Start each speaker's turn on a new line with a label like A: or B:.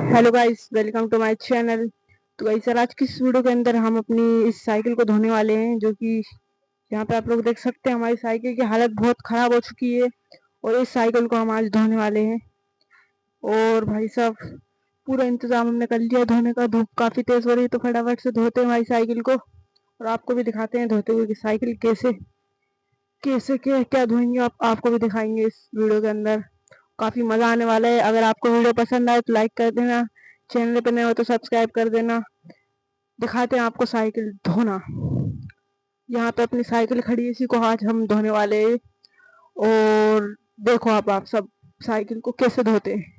A: Hello guys, welcome to my channel. तो guys sir, आज की इस वीडियो के अंदर हम अपनी इस साइकिल को धोने वाले हैं, जो कि यहाँ पे आप लोग देख सकते हैं। हमारी साइकिल की हालत बहुत ख़राब हो चुकी है और इस साइकिल को हम आज धोने वाले हैं। और भाई साहब, पूरा इंतज़ाम हमने कर लिया धोने का। धूप काफ़ी तेज़ हो रही है तो फटाफट से धोते हैं हमारी साइकिल को और आपको भी दिखाते हैं धोते हुए कि साइकिल कैसे कैसे क्या क्या धोएंगे। आपको भी दिखाएंगे इस वीडियो के अंदर। काफ़ी मज़ा आने वाला है। अगर आपको वीडियो पसंद आए तो लाइक कर देना, चैनल पे नए हो तो सब्सक्राइब कर देना। दिखाते हैं आपको साइकिल धोना। यहाँ पे अपनी साइकिल खड़ी है, इसी को आज हम धोने वाले हैं। और देखो आप सब साइकिल को कैसे धोते हैं।